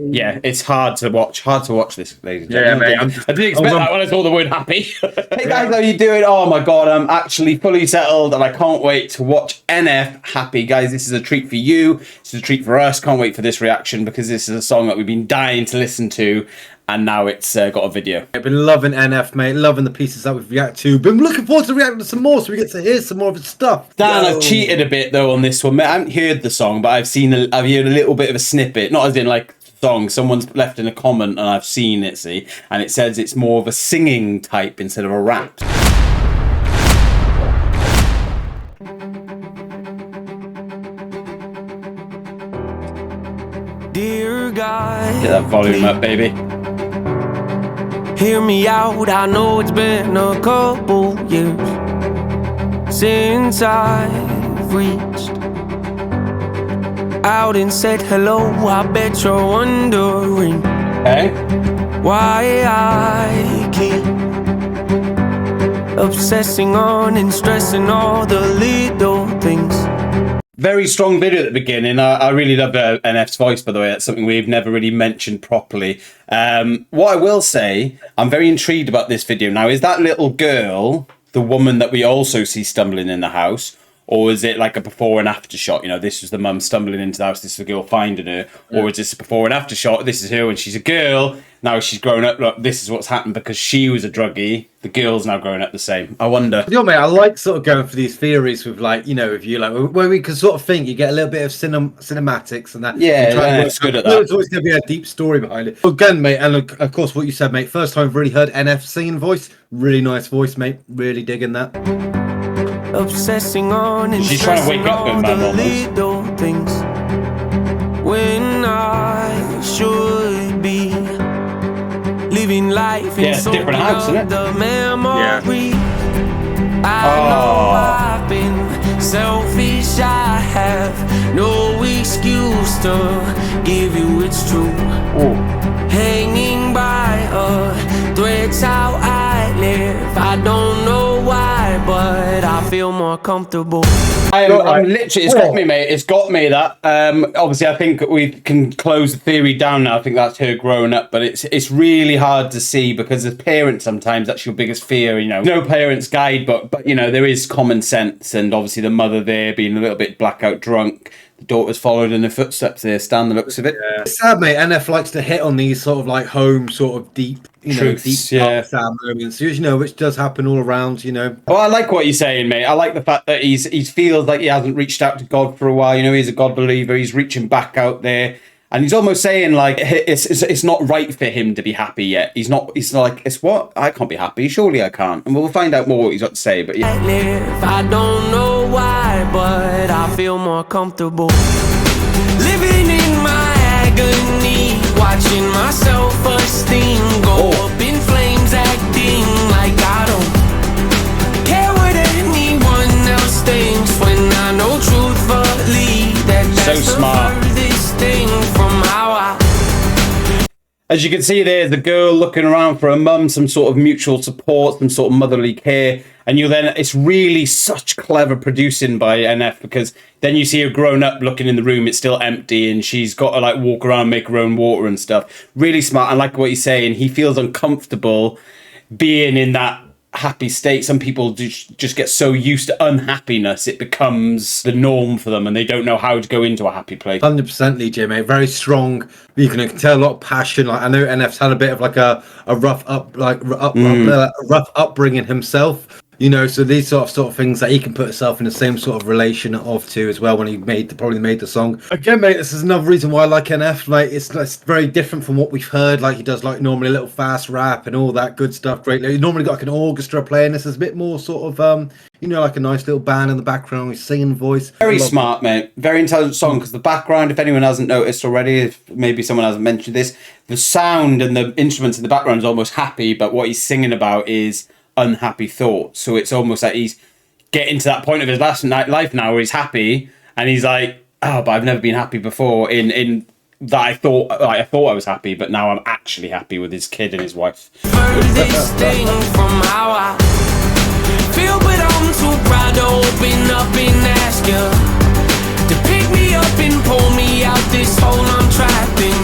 Yeah, it's hard to watch this, ladies and gentlemen. Yeah, mate. I didn't expect that when I saw the word happy. Hey guys, how you doing? Oh my god, I'm actually fully settled and I can't wait to watch NF Happy. Guys, this is a treat for you. This is a treat for us. Can't wait for this reaction because this is a song that we've been dying to listen to. And now it's got a video. I've been loving NF, mate. Loving the pieces that we've reacted to. Been looking forward to reacting to some more, so we get to hear some more of his stuff. Dan, I've cheated a bit though on this one. I haven't heard the song, but I've heard a little bit of a snippet. Not as in like song. Someone's left in a comment, and I've seen it. See, and it says it's more of a singing type instead of a rap. Dear God, Get that volume up, baby. Hear me out, I know it's been a couple years since I've reached out and said hello. I bet you're wondering why I keep obsessing on and stressing all the little things. Very strong video at the beginning. I really love NF's voice, by the way. That's something we've never really mentioned properly. What I will say, I'm very intrigued about this video. Now, is that little girl the woman that we also see stumbling in the house? Or is it like a before and after shot? You know, this was the mum stumbling into the house, this is the girl finding her. Or is this a before and after shot? This is her when she's a girl. Now she's grown up. Look, this is what's happened because she was a druggie. The girl's now growing up the same. I wonder. You know, mate, I like sort of going for these theories with, like, you know, if you like, where we can sort of think you get a little bit of cinematics and that. Yeah, it's good at that. There's always going to be a deep story behind it. Again, mate, and of course what you said, mate, first time I've really heard NF singing voice. Really nice voice, mate. Really digging that. Obsessing on and she's trying to wake up all the little things when I should be living life in different house, isn't it? The memory. I know I've been selfish. I have no excuse to give you it's true. Hanging by a thread's how I live. I don't know why, but I feel more comfortable. I'm literally, it's got me, mate. It's got me that. Obviously, I think we can close the theory down now. I think that's her growing up, but it's really hard to see because as parents, sometimes that's your biggest fear. You know, no parent's guide, but you know there is common sense, and obviously the mother there being a little bit blackout drunk. The daughter's followed in the footsteps there. Stan, the looks of it. Yeah. It's sad, mate. NF likes to hit on these sort of like home, sort of deep, you know, truths, deep sad moments. You know, which does happen all around. You know. Well, I like what you're saying, mate. I like the fact that he feels like he hasn't reached out to God for a while. You know, he's a God believer. He's reaching back out there. And he's almost saying like it's not right for him to be happy yet. He's like it's what I can't be happy. Surely I can't. And we'll find out more what he's got to say. But yeah. I don't know why, but I feel more comfortable living in my agony, watching my self-esteem go up in flames, acting like I don't care what anyone else thinks when I know truthfully that that's so smart. The furthest thing from how I. As you can see, there's the girl looking around for a mum, some sort of mutual support, some sort of motherly care. And it's really such clever producing by NF because then you see her grown up looking in the room, it's still empty and she's got to like walk around, make her own water and stuff. Really smart. I like what he's saying. He feels uncomfortable being in that happy state. Some people just get so used to unhappiness, it becomes the norm for them and they don't know how to go into a happy place. 100% Lee Jaay, mate. Very strong. You can tell a lot of passion. Like I know NF's had a bit of like a rough upbringing himself. You know, so these sort of things that he can put himself in the same sort of relation of to as well when he probably made the song. Again, mate, this is another reason why I like NF. Like it's very different from what we've heard. Like he does like normally a little fast rap and all that good stuff. Great. Like, he's normally got like an orchestra playing. This is a bit more sort of you know, like a nice little band in the background, with singing voice. Very smart, mate. Very intelligent song because the background, if anyone hasn't noticed already, if maybe someone hasn't mentioned this, the sound and the instruments in the background is almost happy, but what he's singing about is unhappy thoughts. So it's almost like he's getting to that point of his life now where he's happy and he's like, oh, but I've never been happy before in that I thought I was happy, but now I'm actually happy with his kid and his wife. Furthest thing from how I feel, but I'm too proud to open up and ask you to pick me up and pull me out this hole I'm trapped in.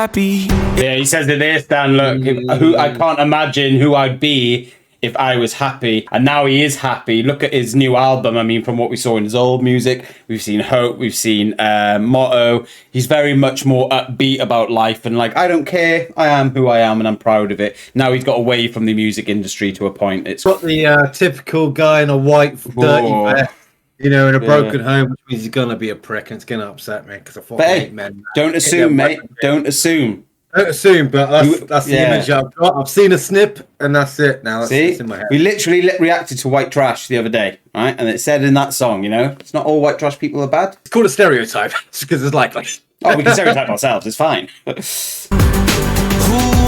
happy. Yeah, he says it there, Stan. Look, I can't imagine who I'd be if I was happy. And now he is happy. Look at his new album. I mean, from what we saw in his old music, we've seen Hope, we've seen Motto. He's very much more upbeat about life and like, I don't care. I am who I am and I'm proud of it. Now he's got away from the music industry to a point. It's got the typical guy in a white, dirty vest, you know, in a broken home, which means he's going to be a prick and it's going to upset me because I fucking hate men. Don't assume, mate. Don't assume. Don't assume, but that's the image I've got. I've seen a snip, and that's it. Now that's in my head. We literally reacted to white trash the other day, right? And it said in that song, you know, it's not all white trash people are bad. It's called a stereotype because it's likely. Oh, we can stereotype ourselves. It's fine. Who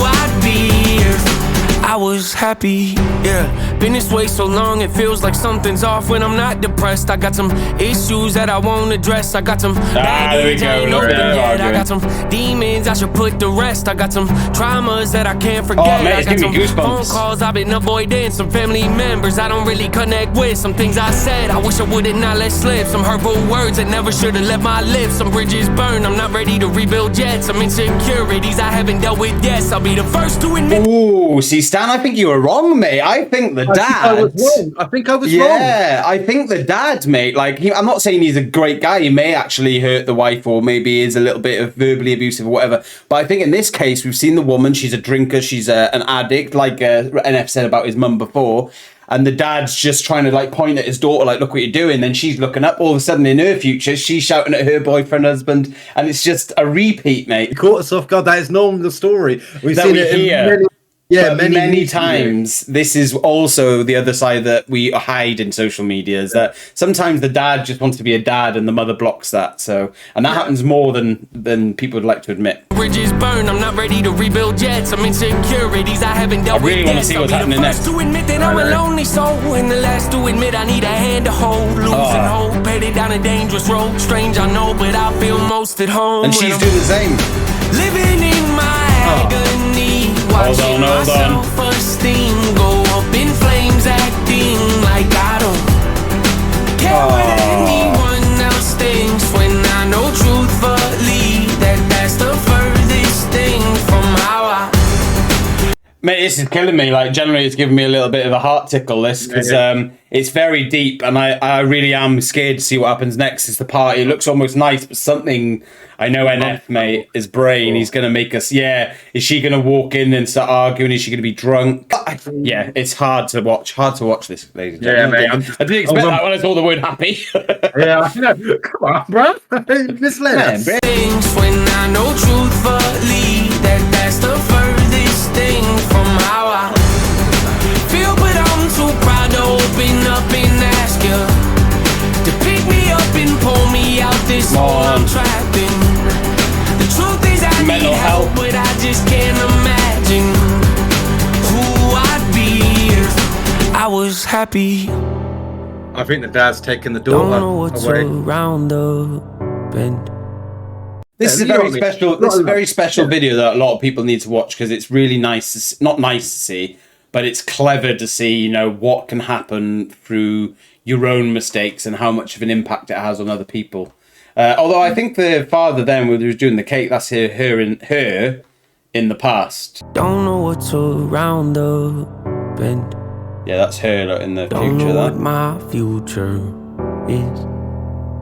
I'd be if I was happy. Yeah, been this way so long it feels like something's off when I'm not depressed. I got some issues that I won't address. I got some there we go. I got some demons I should put to rest. I got some traumas that I can't forget. Oh, man, I got some goosebumps. phone calls I've been avoiding. Some family members I don't really connect with. Some things I said I wish I would've not let slip. Some hurtful words that never should've left my lips. Some bridges burned, I'm not ready to rebuild yet. Some insecurities I haven't dealt with yet. I'll be the first to admit. Ooh, see, Stan, I think you were wrong, mate. I think the dad. I think I was wrong. Yeah, I think the dad, mate. Like, I'm not saying he's a great guy. He may actually hurt the wife, or maybe is a little bit of verbally abusive or whatever. But I think in this case, we've seen the woman. She's a drinker. She's an addict, like NF said about his mum before. And the dad's just trying to like point at his daughter, like, look what you're doing. Then she's looking up. All of a sudden, in her future, she's shouting at her boyfriend, husband, and it's just a repeat, mate. You caught us off guard. That is normally the story. We've that seen we it hear. many times. This is also the other side that we hide in social media, is that sometimes the dad just wants to be a dad and the mother blocks that. So, and that happens more than people would like to admit. Bridges burn, I'm not ready to rebuild yet. Some insecurities I haven't dealt with. I really want to see what's happening next. To admit that I'm a lonely soul, and the last to admit I need a hand to hold. Losing hope, headed down a dangerous road. Strange, I know, but I feel most at home. And she's doing the same. Living in my agony, watching my self-esteem go up in flames, acting like I don't care what anyone else thinks. When I know truthfully that that's the furthest thing from how I. Mate, this is killing me. Like, generally, it's giving me a little bit of a heart tickle, this, because it's very deep, and I really am scared to see what happens next. It's the party. It looks almost nice, but something, I know NF, mate, his brain, he's going to make us, is she going to walk in and start arguing? Is she going to be drunk? Yeah, it's hard to watch. Hard to watch this, ladies and gentlemen. Mate, I didn't expect that when I saw the word happy. Yeah, I know. Come on, bro. Misled us. Things when I know truthfully that that's the furthest thing from how I feel, but I'm too proud to open up and ask you to pick me up and pull me out this hole I'm trapped in. The truth is I need help, but I just can't imagine who I'd be if I was happy. I think the dad's taking the Don't daughter know what's away. around the bend. This is a very special. This is a very special video that a lot of people need to watch, because it's really nice. Not nice to see, but it's clever to see. You know what can happen through your own mistakes and how much of an impact it has on other people. Although I think the father then, when he was doing the cake, that's her in the past. Don't know what's around the bend. Yeah, that's her in the Don't future. know what That. my future is,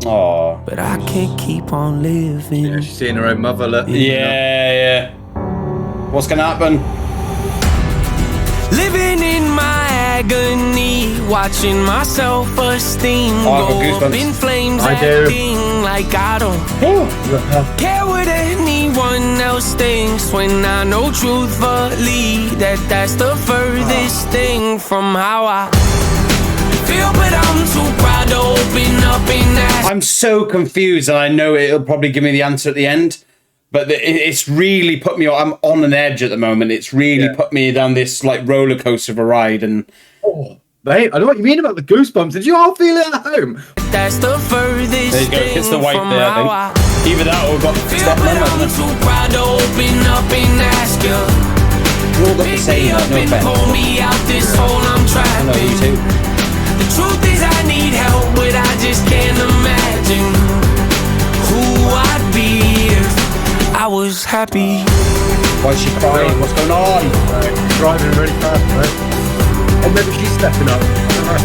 Oh. but I can't keep on living. Yeah, she's seeing her own mother. Look. Yeah. What's gonna happen? Living in my agony, watching my self-esteem Oh, I've got go up goosebumps. in flames, I do. acting like I don't care what anyone else thinks. When I know truthfully that that's the furthest thing from how I feel, but I'm too proud to open up and ask. I'm so confused, and I know it'll probably give me the answer at the end. But it's really put me on. I'm on an edge at the moment. It's really put me down this like roller coaster of a ride. And Mate, I know what you mean about the goosebumps. Did you all feel it at home? That's the furthest there you go. thing It's the wife from there, how I think. Either that or got feel, stepmom, but I'm hasn't it? too proud to open up and ask you. We're all got the Pick same, me like, up no and offense. pull me out this hole I'm I trapped know you in. too. The truth is I need help, but I just can't imagine who I'd be if I was happy. Why is she crying? What's going on? Driving really fast, right? Or maybe she's stepping up. I don't know.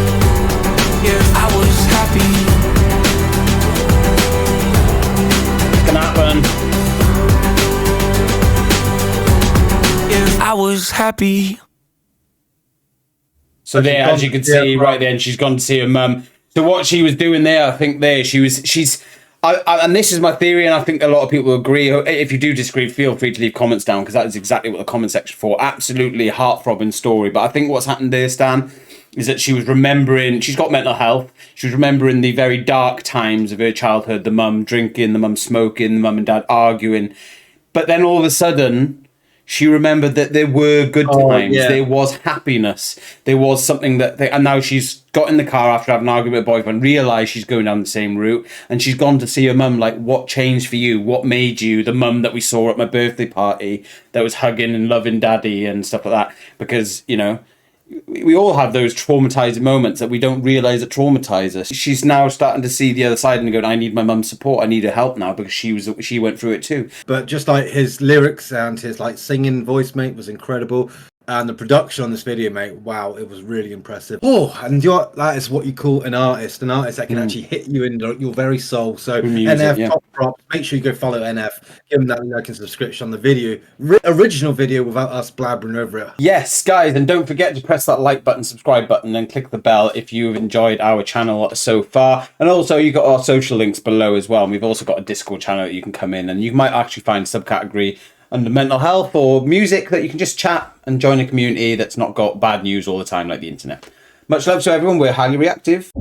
Yeah, I was happy. What's gonna happen? Yeah, I was happy. So there, as you can see, right then, she's gone to see her mum. So what she was doing there, I think there, and this is my theory, and I think a lot of people agree. If you do disagree, feel free to leave comments down, because that is exactly what the comment section for. Absolutely heart-throbbing story. But I think what's happened there, Stan, is that she was remembering, she's got mental health. She was remembering the very dark times of her childhood, the mum drinking, the mum smoking, the mum and dad arguing. But then all of a sudden, she remembered that there were good times. Yeah. There was happiness. There was something and now she's got in the car after having an argument with her boyfriend, realised she's going down the same route, and she's gone to see her mum, like, what changed for you? What made you the mum that we saw at my birthday party that was hugging and loving daddy and stuff like that? Because, you know, we all have those traumatizing moments that we don't realise that traumatise us. She's now starting to see the other side and going, I need my mum's support. I need her help now, because she went through it too. But just like his lyrics and his like singing voice, mate, was incredible. And the production on this video, mate, wow, it was really impressive. Oh, and that is what you call an artist that can actually hit you in your very soul. So Music, NF, top props. Make sure you go follow NF. Give him that like and subscription on the video. Original video without us blabbering over it. Yes, guys, and don't forget to press that like button, subscribe button, and click the bell if you've enjoyed our channel so far. And also, you've got our social links below as well. And we've also got a Discord channel that you can come in, and you might actually find a subcategory under mental health or music that you can just chat and join a community that's not got bad news all the time like the internet. Much love to everyone. We're highly reactive.